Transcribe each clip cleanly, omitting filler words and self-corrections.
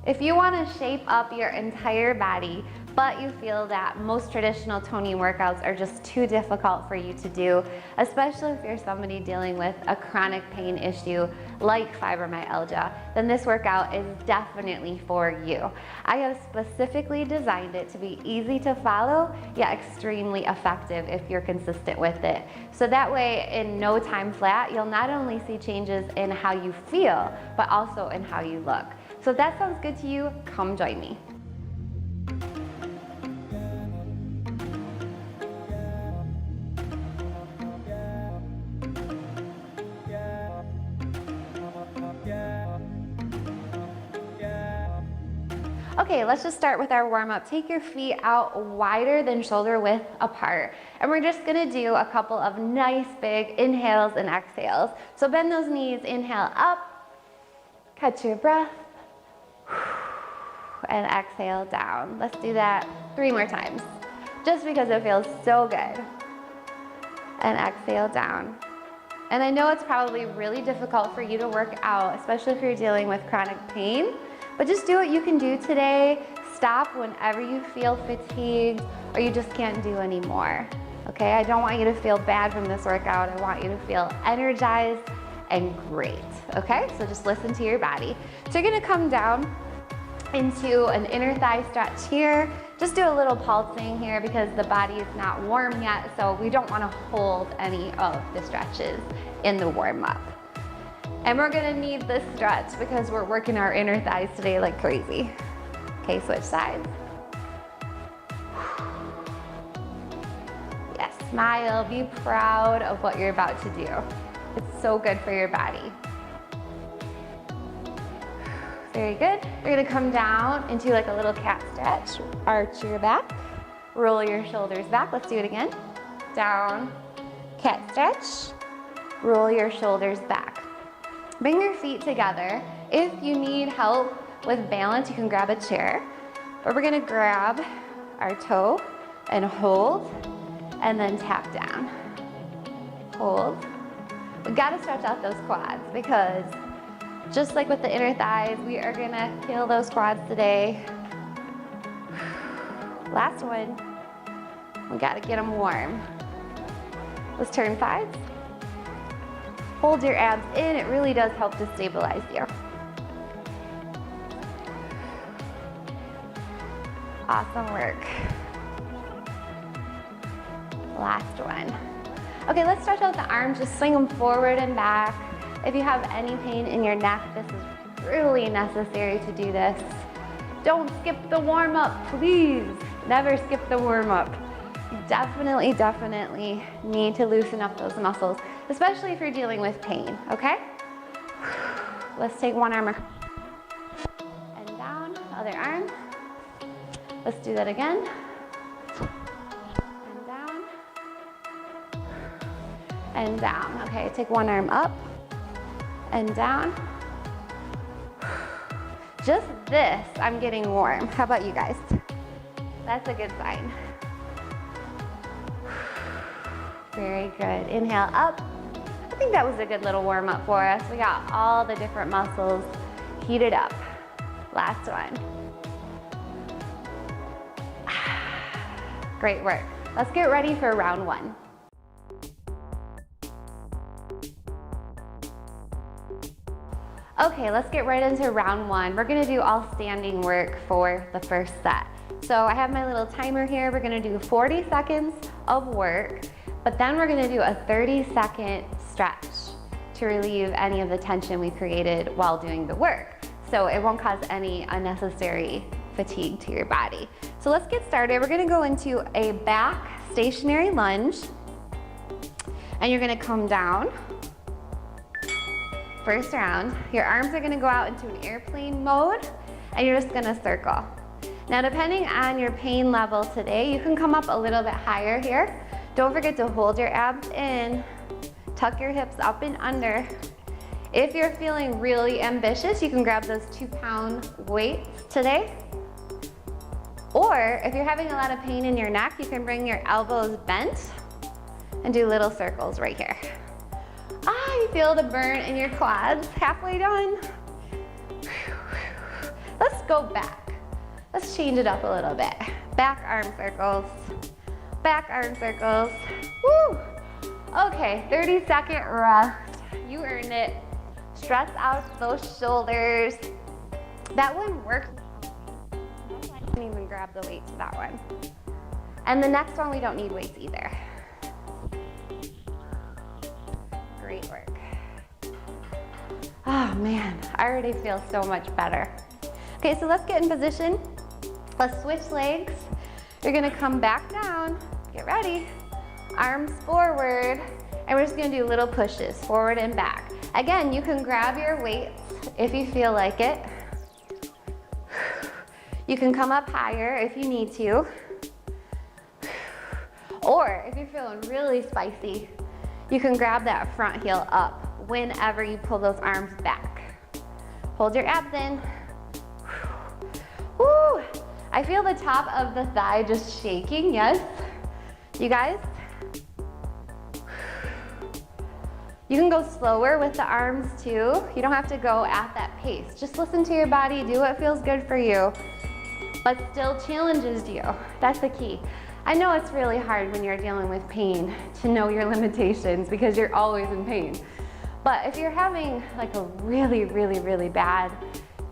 If you want to shape up your entire body, but you feel that most traditional toning workouts are just too difficult for you to do, especially if you're somebody dealing with a chronic pain issue like fibromyalgia, then this workout is definitely for you. I have specifically designed it to be easy to follow, yet extremely effective if you're consistent with it. So that way, in no time flat, you'll not only see changes in how you feel, but also in how you look. So if that sounds good to you, come join me. Okay, let's just start with our warm-up. Take your feet out wider than shoulder width apart. And we're just gonna do a couple of nice big inhales and exhales. So bend those knees, inhale up, catch your breath, and exhale down. Let's do that 3 more times, just because it feels so good. And exhale down. And I know it's probably really difficult for you to work out, especially if you're dealing with chronic pain. But just do what you can do today. Stop whenever you feel fatigued or you just can't do anymore. Okay, I don't want you to feel bad from this workout. I want you to feel energized and great. Okay, so just listen to your body. So you're gonna come down into an inner thigh stretch here. Just do a little pulsing here because the body is not warm yet, so we don't want to hold any of the stretches in the warm up. And we're gonna need this stretch because we're working our inner thighs today like crazy. Okay, switch sides. Yes, smile, be proud of what you're about to do. It's so good for your body. Very good. You're gonna come down into like a little cat stretch. Arch your back, roll your shoulders back. Let's do it again. Down, cat stretch, roll your shoulders back. Bring your feet together. If you need help with balance, you can grab a chair. But we're gonna grab our toe and hold, and then tap down. Hold. We gotta stretch out those quads because just like with the inner thighs, we are gonna kill those quads today. Last one. We gotta get them warm. Let's turn sides. Hold your abs in, it really does help to stabilize you. Awesome work. Last one. Okay, let's stretch out the arms, just swing them forward and back. If you have any pain in your neck, this is really necessary to do this. Don't skip the warm-up, please. Never skip the warm-up. You definitely need to loosen up those muscles, especially if you're dealing with pain, okay? Let's take one arm and down, other arm. Let's do that again. And down. And down. Okay, take one arm up and down. Just this, I'm getting warm. How about you guys? That's a good sign. Very good. Inhale up. I think that was a good little warm up for us. We got all the different muscles heated up. Last one. Great work. Let's get ready for round 1. Okay, let's get right into round 1. We're gonna do all standing work for the first set. So I have my little timer here. We're gonna do 40 seconds of work, but then we're gonna do a 30-second stretch to relieve any of the tension we created while doing the work. So it won't cause any unnecessary fatigue to your body. So let's get started. We're gonna go into a back stationary lunge, and you're gonna come down. First round, your arms are gonna go out into an airplane mode, and you're just gonna circle. Now, depending on your pain level today, you can come up a little bit higher here. Don't forget to hold your abs in, tuck your hips up and under. If you're feeling really ambitious, you can grab those 2-pound weights today. Or if you're having a lot of pain in your neck, you can bring your elbows bent and do little circles right here. You feel the burn in your quads. Halfway done. Let's go back. Let's change it up a little bit. Back arm circles, back arm circles. Woo! Okay, 30-second rest. You earned it. Stretch out those shoulders. That one worked. I didn't even grab the weights for that one. And the next one, we don't need weights either. Great work. Oh man, I already feel so much better. Okay, so let's get in position. Let's switch legs. You're gonna come back down. Get ready. Arms forward. And we're just gonna do little pushes, forward and back. Again, you can grab your weights if you feel like it. You can come up higher if you need to. Or if you're feeling really spicy, you can grab that front heel up whenever you pull those arms back. Hold your abs in. Woo! I feel the top of the thigh just shaking, yes? You guys? You can go slower with the arms too. You don't have to go at that pace. Just listen to your body, do what feels good for you, but still challenges you. That's the key. I know it's really hard when you're dealing with pain to know your limitations because you're always in pain. But if you're having like a really, really, really bad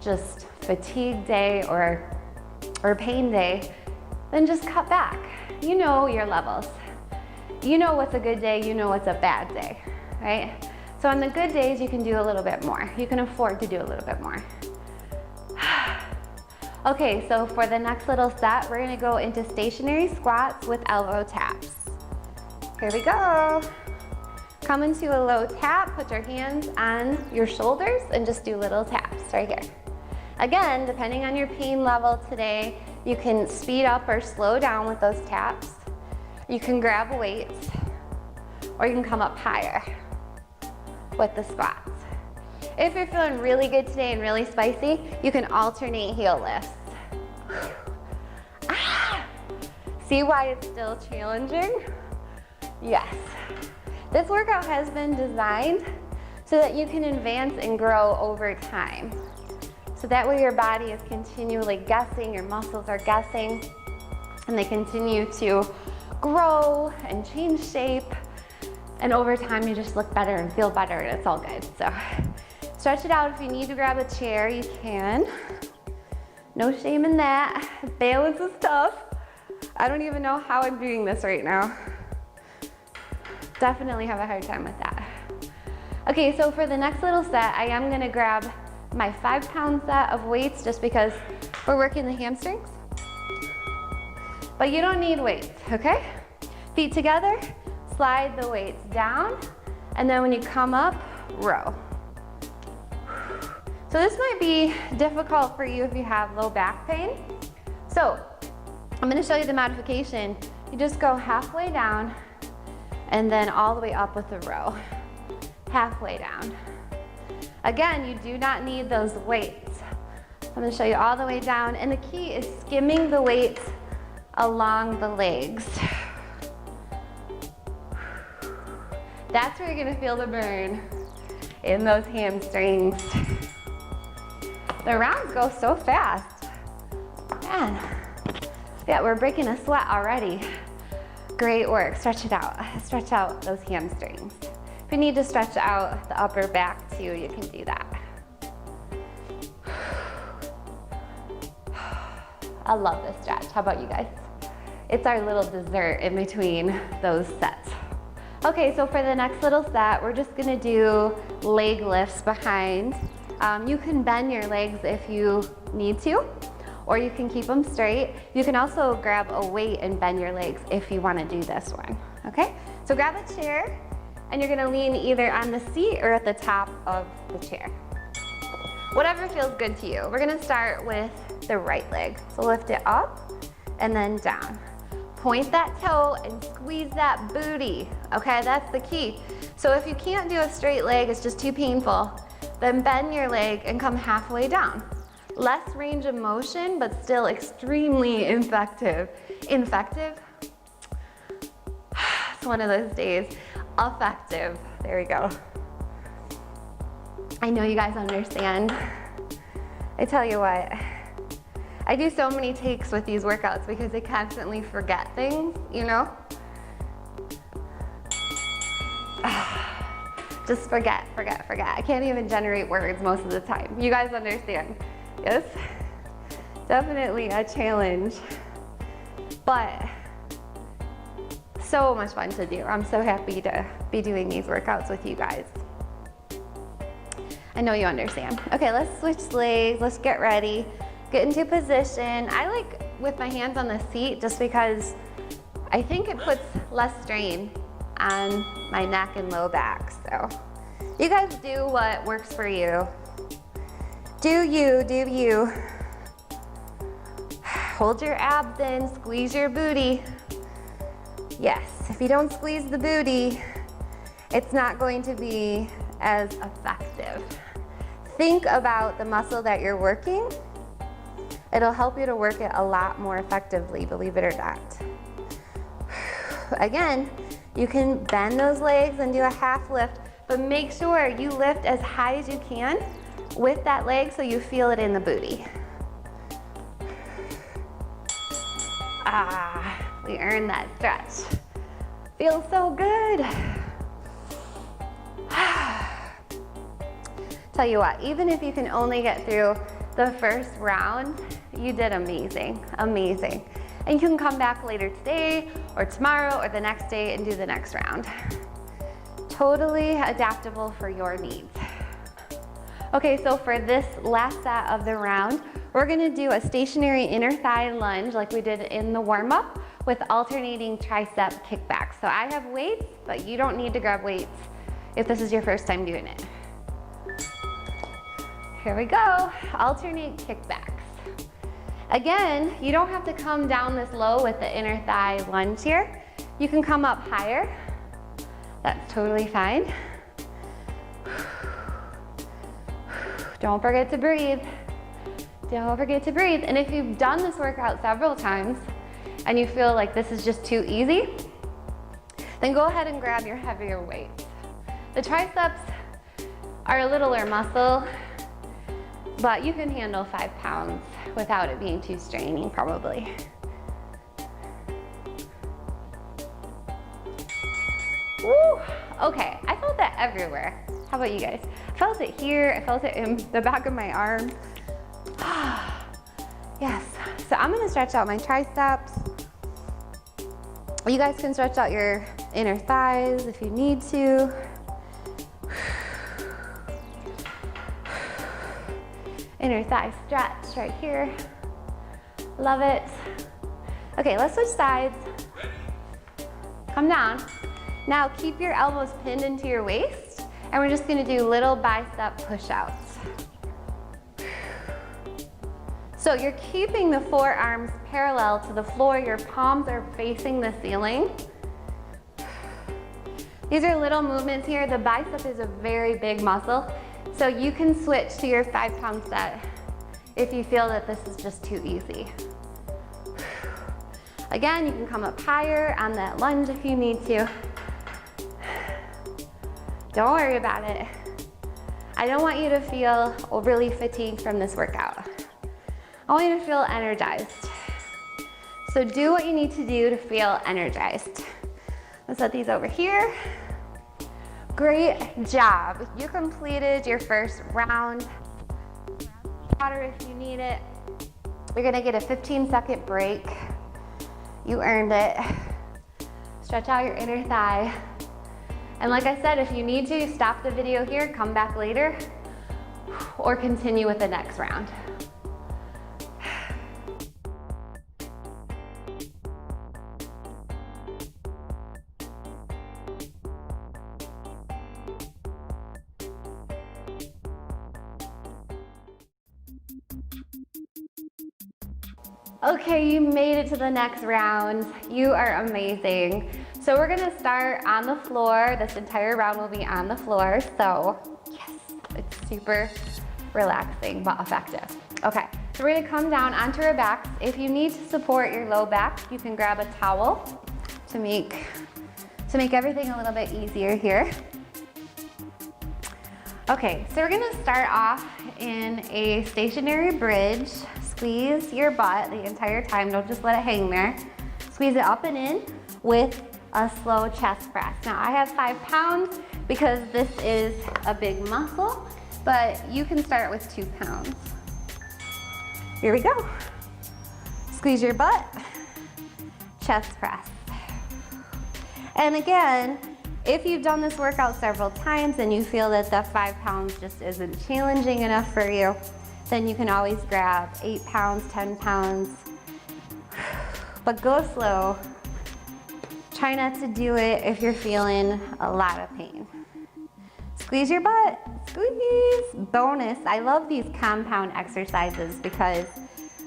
just fatigue day or pain day, then just cut back. You know your levels. You know what's a good day, you know what's a bad day, right? So on the good days, you can do a little bit more. You can afford to do a little bit more. Okay, so for the next little set, we're gonna go into stationary squats with elbow taps. Here we go. Come into a low tap, put your hands on your shoulders and just do little taps right here. Again, depending on your pain level today, you can speed up or slow down with those taps. You can grab weights or you can come up higher with the squats. If you're feeling really good today and really spicy, you can alternate heel lifts. Ah! See why it's still challenging? Yes. This workout has been designed so that you can advance and grow over time. So that way your body is continually guessing, your muscles are guessing, and they continue to grow and change shape. And over time, you just look better and feel better, and it's all good. So stretch it out. If you need to grab a chair, you can. No shame in that. Balance is tough. I don't even know how I'm doing this right now. Definitely have a hard time with that. Okay, so for the next little set, I am gonna grab my 5-pound set of weights just because we're working the hamstrings. But you don't need weights, okay? Feet together, slide the weights down, and then when you come up, row. So this might be difficult for you if you have low back pain. So I'm gonna show you the modification. You just go halfway down and then all the way up with a row. Halfway down. Again, you do not need those weights. I'm gonna show you all the way down, and the key is skimming the weights along the legs. That's where you're gonna feel the burn in those hamstrings. The rounds go so fast. Man, yeah, we're breaking a sweat already. Great work, stretch it out. Stretch out those hamstrings. If you need to stretch out the upper back too, you can do that. I love this stretch. How about you guys? It's our little dessert in between those sets. Okay, so for the next little set, we're just gonna do leg lifts behind. You can bend your legs if you need to, or you can keep them straight. You can also grab a weight and bend your legs if you wanna do this one, okay? So grab a chair, and you're gonna lean either on the seat or at the top of the chair. Whatever feels good to you. We're gonna start with the right leg. So lift it up and then down. Point that toe and squeeze that booty, okay? That's the key. So if you can't do a straight leg, it's just too painful, then bend your leg and come halfway down. Less range of motion, but still extremely effective. Infective? It's one of those days. Effective, there we go. I know you guys understand. I tell you what, I do so many takes with these workouts because I constantly forget things, you know? Just forget. I can't even generate words most of the time. You guys understand? Yes? Definitely a challenge, but so much fun to do. I'm so happy to be doing these workouts with you guys. I know you understand. Okay, let's switch legs. Let's get ready. Get into position. I like with my hands on the seat just because I think it puts less strain on my neck and low back. So you guys do what works for you. Do you. Hold your abs in, squeeze your booty. Yes, if you don't squeeze the booty, it's not going to be as effective. Think about the muscle that you're working. It'll help you to work it a lot more effectively, believe it or not. Again, you can bend those legs and do a half lift, but make sure you lift as high as you can with that leg so you feel it in the booty. We earned that stretch. Feels so good. Tell you what, even if you can only get through the first round, you did amazing, amazing. And you can come back later today or tomorrow or the next day and do the next round. Totally adaptable for your needs. Okay, so for this last set of the round, we're gonna do a stationary inner thigh lunge like we did in the warm-up with alternating tricep kickbacks. So I have weights, but you don't need to grab weights if this is your first time doing it. Here we go, alternate kickbacks. Again, you don't have to come down this low with the inner thigh lunge here. You can come up higher. That's totally fine. Don't forget to breathe. Don't forget to breathe. And if you've done this workout several times and you feel like this is just too easy, then go ahead and grab your heavier weights. The triceps are a littler muscle, but you can handle 5 pounds without it being too straining, probably. Woo! Okay, I felt that everywhere. How about you guys? I felt it here, I felt it in the back of my arm. Yes, so I'm gonna stretch out my triceps. You guys can stretch out your inner thighs if you need to. Inner thigh stretch right here. Love it. Okay, let's switch sides. Come down. Now keep your elbows pinned into your waist, and we're just gonna do little bicep push-outs. So you're keeping the forearms parallel to the floor, your palms are facing the ceiling. These are little movements here. The bicep is a very big muscle, so you can switch to your 5-pound set if you feel that this is just too easy. Again, you can come up higher on that lunge if you need to. Don't worry about it. I don't want you to feel overly fatigued from this workout. I want you to feel energized. So do what you need to do to feel energized. Let's set these over here. Great job. You completed your first round. Water if you need it. You're gonna get a 15-second break. You earned it. Stretch out your inner thigh. And like I said, if you need to, stop the video here, come back later, or continue with the next round. Okay, you made it to the next round. You are amazing. So we're gonna start on the floor. This entire round will be on the floor. So yes, it's super relaxing but effective. Okay, so we're gonna come down onto our backs. If you need to support your low back, you can grab a towel to make everything a little bit easier here. Okay, so we're gonna start off in a stationary bridge squeeze your butt the entire time. Don't just let it hang there. Squeeze it up and in with a slow chest press. Now I have 5 pounds because this is a big muscle, but you can start with 2 pounds. Here we go. Squeeze your butt, chest press. And again, if you've done this workout several times and you feel that the 5 pounds just isn't challenging enough for you, then you can always grab 8 pounds, 10 pounds, but go slow. Try not to do it if you're feeling a lot of pain. Squeeze your butt, squeeze. Bonus, I love these compound exercises because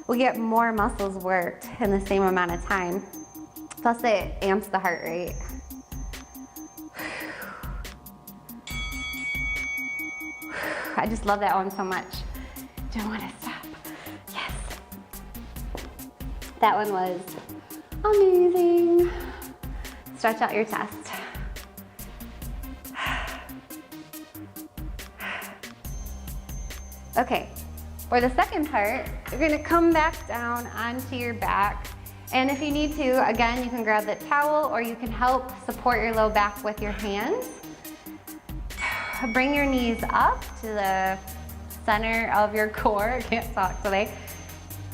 we get more muscles worked in the same amount of time. Plus it amps the heart rate. I just love that one so much. Don't want to stop. Yes. That one was amazing. Stretch out your chest. Okay, for the second part, you're gonna come back down onto your back. And if you need to, again, you can grab the towel or you can help support your low back with your hands. Bring your knees up to the center of your core. I can't talk today.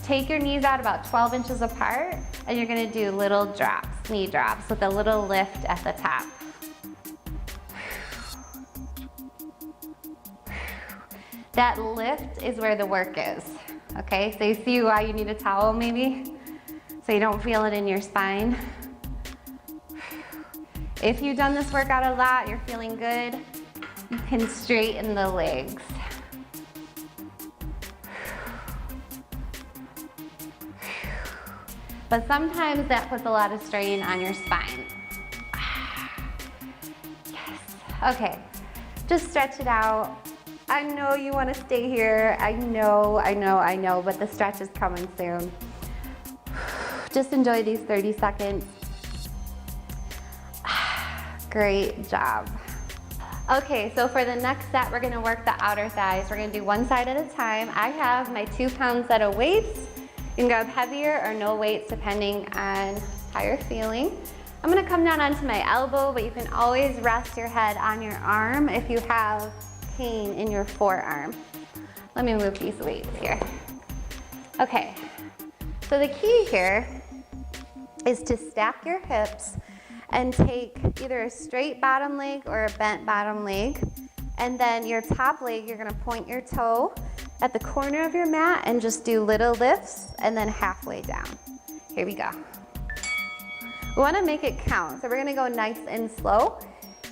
Take your knees out about 12 inches apart and you're gonna do little drops, knee drops with a little lift at the top. That lift is where the work is, okay? So you see why you need a towel maybe? So you don't feel it in your spine. If you've done this workout a lot, you're feeling good, you can straighten the legs. But sometimes that puts a lot of strain on your spine. Yes, okay, just stretch it out. I know you want to stay here. I know, but the stretch is coming soon. Just enjoy these 30 seconds. Great job. Okay, so for the next set, we're gonna work the outer thighs. We're gonna do one side at a time. I have my 2 pound set of weights. You can grab heavier or no weights depending on how you're feeling. I'm gonna come down onto my elbow, but you can always rest your head on your arm if you have pain in your forearm. Let me move these weights here. Okay, so the key here is to stack your hips and take either a straight bottom leg or a bent bottom leg. And then your top leg, you're gonna point your toe at the corner of your mat and just do little lifts and then halfway down. Here we go. We wanna make it count, so we're gonna go nice and slow.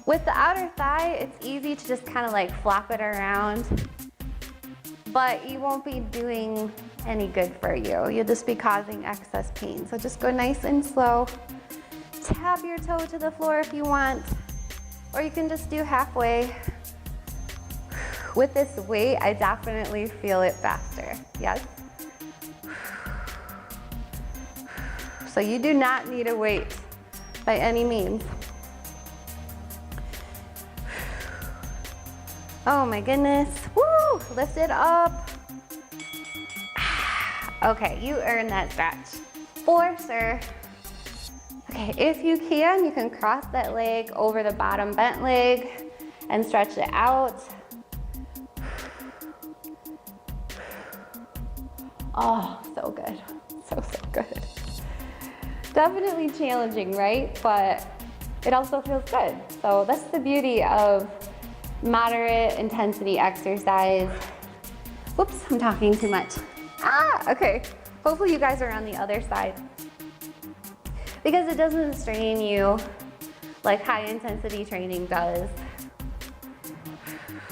With the outer thigh, it's easy to just kind of like flop it around, but you won't be doing any good for you. You'll just be causing excess pain. So just go nice and slow. Tap your toe to the floor if you want, or you can just do halfway. With this weight, I definitely feel it faster, yes? So you do not need a weight by any means. Oh my goodness, woo, lift it up. Okay, you earned that stretch, for sure. Okay, if you can cross that leg over the bottom bent leg and stretch it out. Oh, so good, so good. Definitely challenging, right? But it also feels good. So that's the beauty of moderate intensity exercise. Whoops, I'm talking too much. Okay, hopefully you guys are on the other side. Because it doesn't strain you like high intensity training does.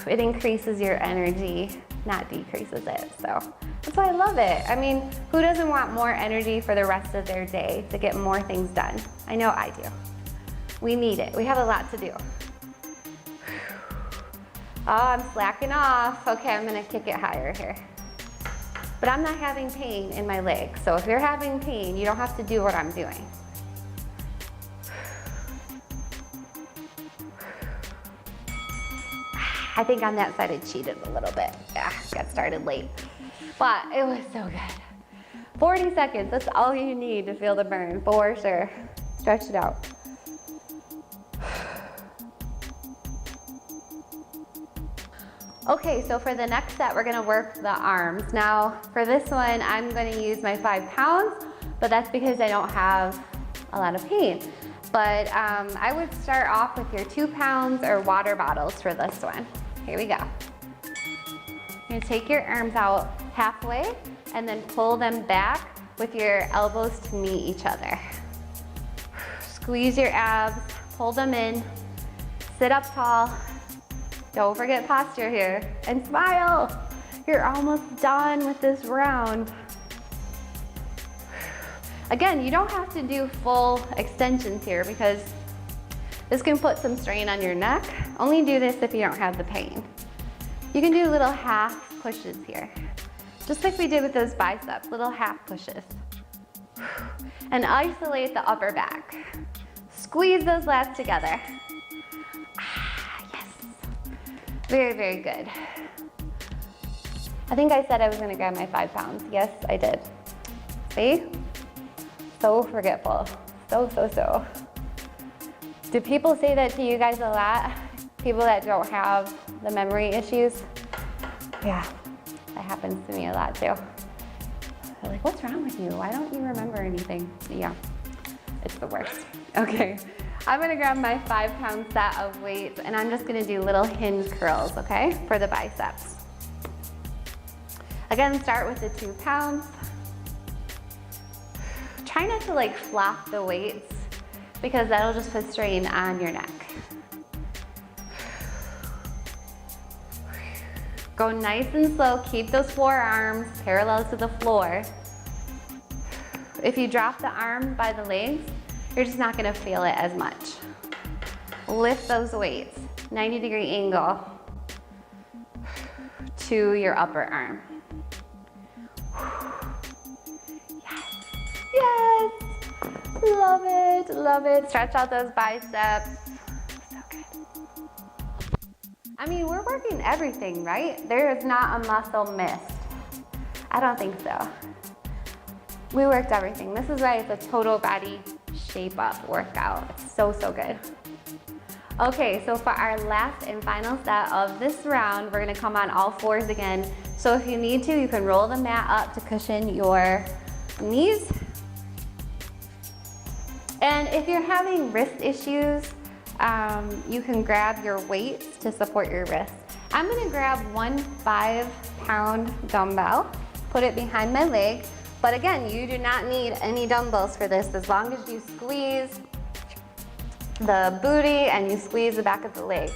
It increases your energy, not decreases it. So that's why I love it. I mean, who doesn't want more energy for the rest of their day to get more things done? I know I do. We need it. We have a lot to do. Oh, I'm slacking off. Okay, I'm gonna kick it higher here. But I'm not having pain in my legs. So if you're having pain, you don't have to do what I'm doing. I think on that side I cheated a little bit. Yeah, got started late. But it was so good. 40 seconds, that's all you need to feel the burn, for sure. Stretch it out. Okay, so for the next set, we're gonna work the arms. Now, for this one, I'm gonna use my 5 pounds, but that's because I don't have a lot of pain. But I would start off with your 2 pounds or water bottles for this one. Here we go. You're gonna take your arms out halfway and then pull them back with your elbows to meet each other. Squeeze your abs, pull them in, sit up tall. Don't forget posture here, and smile. You're almost done with this round. Again, you don't have to do full extensions here because this can put some strain on your neck. Only do this if you don't have the pain. You can do little half pushes here, just like we did with those biceps, little half pushes. And isolate the upper back. Squeeze those lats together. Very, very good. I think I said I was gonna grab my 5 pounds. Yes, I did. See? So forgetful. So. Do people say that to you guys a lot? People that don't have the memory issues? Yeah, that happens to me a lot too. They're like, what's wrong with you? Why don't you remember anything? Yeah, it's the worst. Okay. I'm gonna grab my 5 pound set of weights and I'm just gonna do little hinge curls, okay, for the biceps. Again, start with the 2 pounds. Try not to like flop the weights because that'll just put strain on your neck. Go nice and slow, keep those forearms parallel to the floor. If you drop the arm by the legs, you're just not gonna feel it as much. Lift those weights, 90-degree angle to your upper arm. Yes, love it. Stretch out those biceps, so good. I mean, we're working everything, right? There is not a muscle missed. I don't think so. We worked everything. This is why it's a total body shape up workout. It's so good. Okay, so for our last and final set of this round, we're gonna come on all fours again. So if you need to, you can roll the mat up to cushion your knees. And if you're having wrist issues, you can grab your weights to support your wrists. I'm gonna grab 1 5 pound dumbbell, put it behind my leg. But again, you do not need any dumbbells for this as long as you squeeze the booty and you squeeze the back of the leg.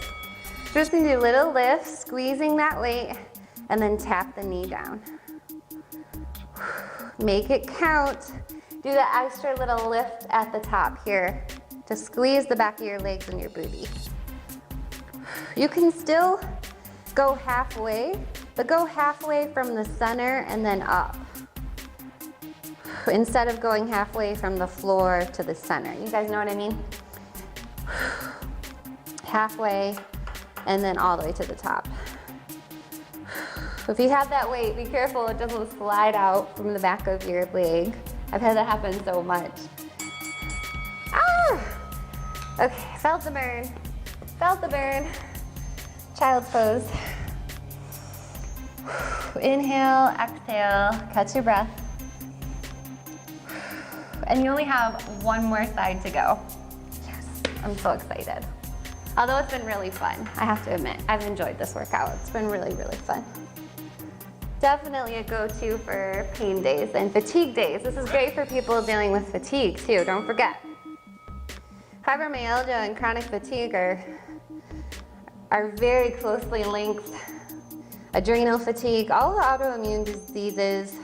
Just gonna do little lifts, squeezing that weight, and then tap the knee down. Make it count. Do the extra little lift at the top here to squeeze the back of your legs and your booty. You can still go halfway, but go halfway from the center and then up, instead of going halfway from the floor to the center. You guys know what I mean? Halfway and then all the way to the top. If you have that weight, be careful it doesn't slide out from the back of your leg. I've had that happen so much. Ah! Okay, felt the burn. Child's pose. Inhale, exhale, catch your breath. And you only have 1 more side to go. Yes, I'm so excited. Although it's been really fun, I have to admit, I've enjoyed this workout. It's been really fun. Definitely a go-to for pain days and fatigue days. This is great for people dealing with fatigue too, don't forget. Fibromyalgia and chronic fatigue are very closely linked. Adrenal fatigue, all the autoimmune diseases,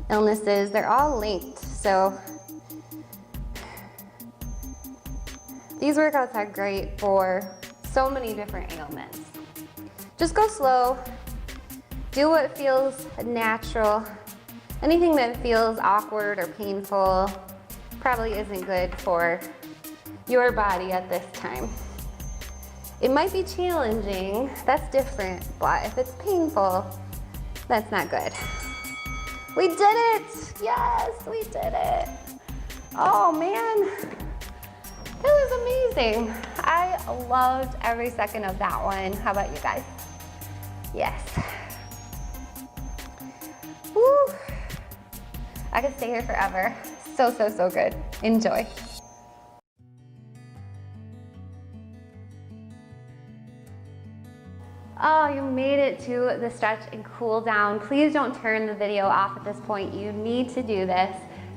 illnesses, they're all linked. So these workouts are great for so many different ailments. Just go slow. Do what feels natural. Anything that feels awkward or painful probably isn't good for your body at this time. It might be challenging, that's different, but if it's painful, that's not good. We did it! Yes, we did it. Oh man, that was amazing. I loved every second of that one. How about you guys? Yes. Woo. I could stay here forever. So, so, so good. Enjoy. Oh, you made it to the stretch and cool down. Please don't turn the video off at this point. You need to do this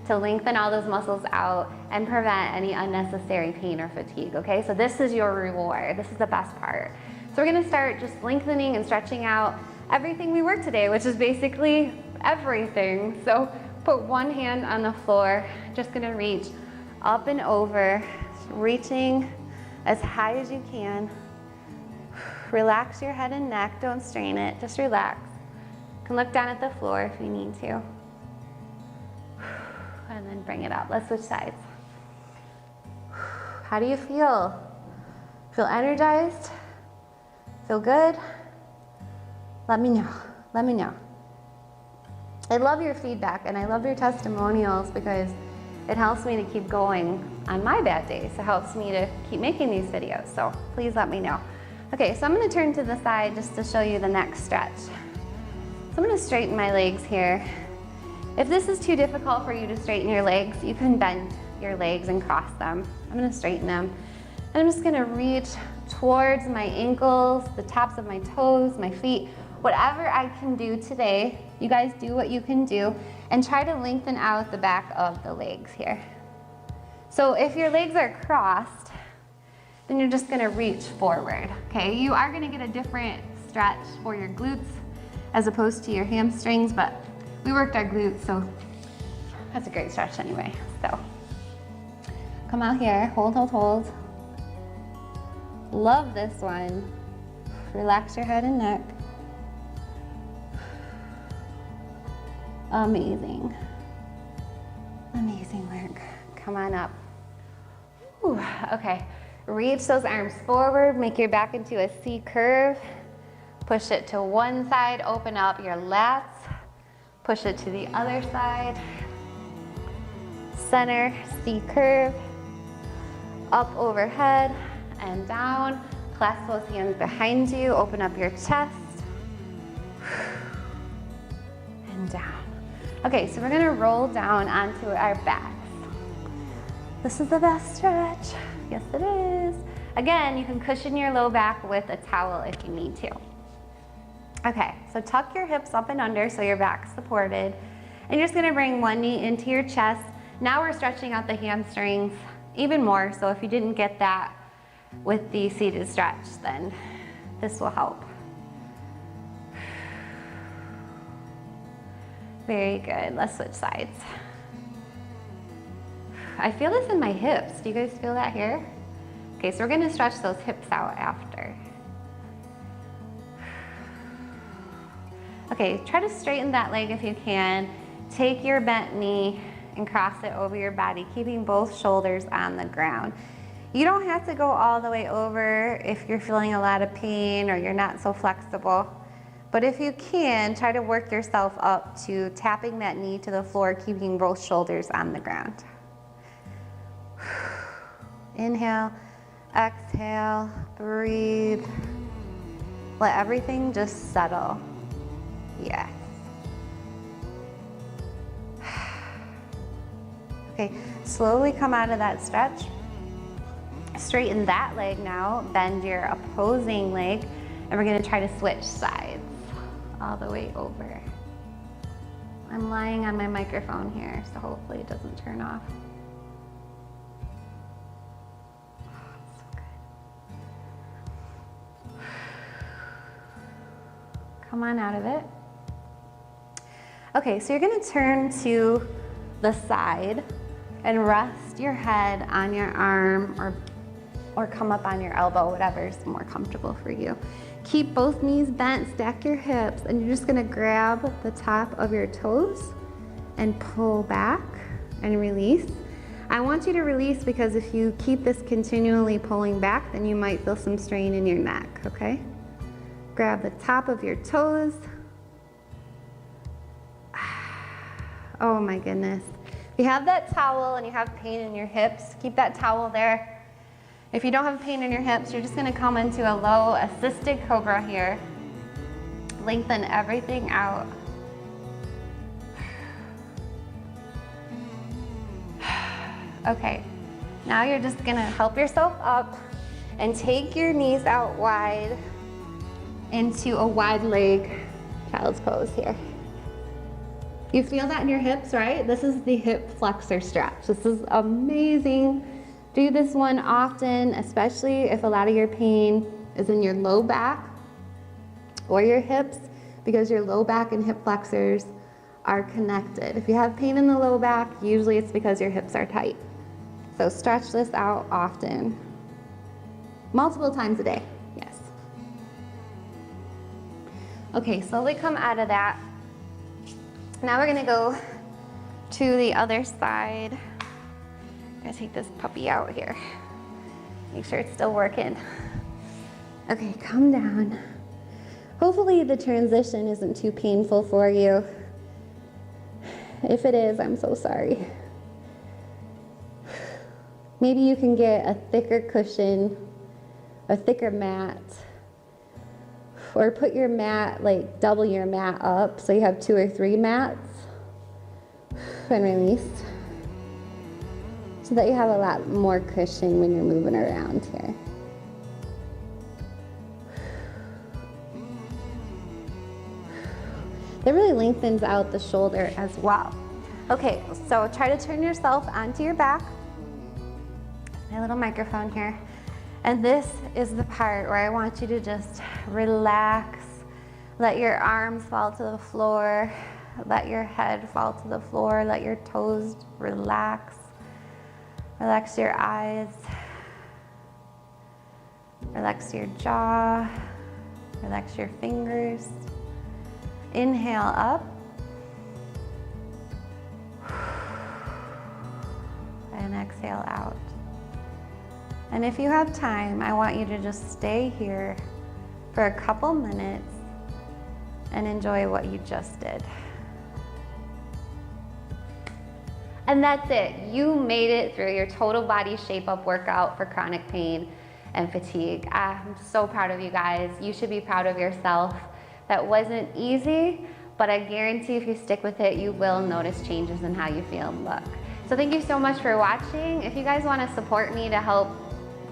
to lengthen all those muscles out and prevent any unnecessary pain or fatigue, okay? So this is your reward. This is the best part. So we're gonna start just lengthening and stretching out everything we worked today, which is basically everything. So put one hand on the floor, just gonna reach up and over, reaching as high as you can. Relax your head and neck, don't strain it, just relax. You can look down at the floor if you need to. And then bring it up. Let's switch sides. How do you feel? Feel energized? Feel good? Let me know, let me know. I love your feedback and I love your testimonials because it helps me to keep going on my bad days. It helps me to keep making these videos, so please let me know. Okay, so I'm gonna turn to the side just to show you the next stretch. So I'm gonna straighten my legs here. If this is too difficult for you to straighten your legs, you can bend your legs and cross them. I'm gonna straighten them. And I'm just gonna reach towards my ankles, the tops of my toes, my feet, whatever I can do today. You guys do what you can do and try to lengthen out the back of the legs here. So if your legs are crossed, then you're just gonna reach forward, okay? You are gonna get a different stretch for your glutes as opposed to your hamstrings, but we worked our glutes, so that's a great stretch anyway. So come out here, hold, hold, hold. Love this one. Relax your head and neck. Amazing. Amazing work. Come on up. Whew. Okay, reach those arms forward, make your back into a C curve. Push it to one side, open up your lats. Push it to the other side. Center, C curve. Up overhead and down. Clasp those hands behind you, open up your chest. And down. Okay, so we're gonna roll down onto our backs. This is the best stretch. Yes, it is. Again, you can cushion your low back with a towel if you need to. Okay, so tuck your hips up and under so your back's supported. And you're just gonna bring one knee into your chest. Now we're stretching out the hamstrings even more, so if you didn't get that with the seated stretch, then this will help. Very good, let's switch sides. I feel this in my hips. Do you guys feel that here? Okay, so we're gonna stretch those hips out after. Okay, try to straighten that leg if you can. Take your bent knee and cross it over your body, keeping both shoulders on the ground. You don't have to go all the way over if you're feeling a lot of pain or you're not so flexible. But if you can, try to work yourself up to tapping that knee to the floor, keeping both shoulders on the ground. Inhale, exhale, breathe. Let everything just settle. Yes. Okay, slowly come out of that stretch. Straighten that leg now, bend your opposing leg, and we're gonna try to switch sides all the way over. I'm lying on my microphone here, so hopefully it doesn't turn off. So good. Come on out of it. Okay, so you're gonna turn to the side and rest your head on your arm or come up on your elbow, whatever's more comfortable for you. Keep both knees bent, stack your hips, and you're just gonna grab the top of your toes and pull back and release. I want you to release because if you keep this continually pulling back, then you might feel some strain in your neck, okay? Grab the top of your toes. Oh my goodness. If you have that towel and you have pain in your hips, keep that towel there. If you don't have pain in your hips, you're just gonna come into a low assisted cobra here. Lengthen everything out. Okay, now you're just gonna help yourself up and take your knees out wide into a wide leg child's pose here. You feel that in your hips, right? This is the hip flexor stretch. This is amazing. Do this one often, especially if a lot of your pain is in your low back or your hips, because your low back and hip flexors are connected. If you have pain in the low back, usually it's because your hips are tight. So stretch this out often. Multiple times a day, yes. Okay, slowly come out of that. Now we're gonna go to the other side. I'm gonna take this puppy out here. Make sure it's still working. Okay, come down. Hopefully the transition isn't too painful for you. If it is, I'm so sorry. Maybe you can get a thicker cushion, a thicker mat, or put your mat, like double your mat up so you have 2 or 3 mats, and release, so that you have a lot more cushion when you're moving around here. It really lengthens out the shoulder as well. Okay, so try to turn yourself onto your back. My little microphone here. And this is the part where I want you to just relax. Let your arms fall to the floor. Let your head fall to the floor. Let your toes relax. Relax your eyes. Relax your jaw. Relax your fingers. Inhale up. And exhale out. And if you have time, I want you to just stay here for a couple minutes and enjoy what you just did. And that's it. You made it through your total body shape up workout for chronic pain and fatigue. I'm so proud of you guys. You should be proud of yourself. That wasn't easy, but I guarantee if you stick with it, you will notice changes in how you feel and look. So thank you so much for watching. If you guys want to support me to help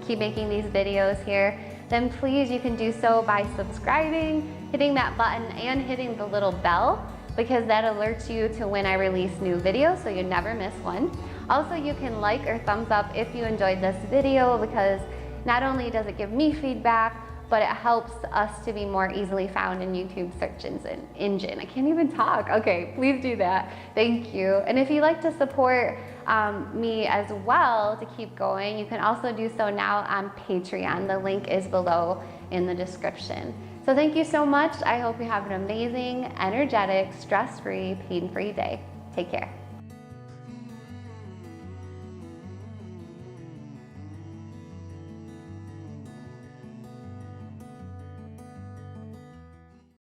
keep making these videos here, then please you can do so by subscribing, hitting that button, and hitting the little bell, because that alerts you to when I release new videos so you never miss one. Also, you can like or thumbs up if you enjoyed this video, because not only does it give me feedback, but it helps us to be more easily found in YouTube search engine. I can't even talk. Okay, please do that. Thank you. And if you'd like to support me as well to keep going, you can also do so now on Patreon. The link is below in the description. So thank you so much. I hope you have an amazing, energetic, stress-free, pain-free day. Take care.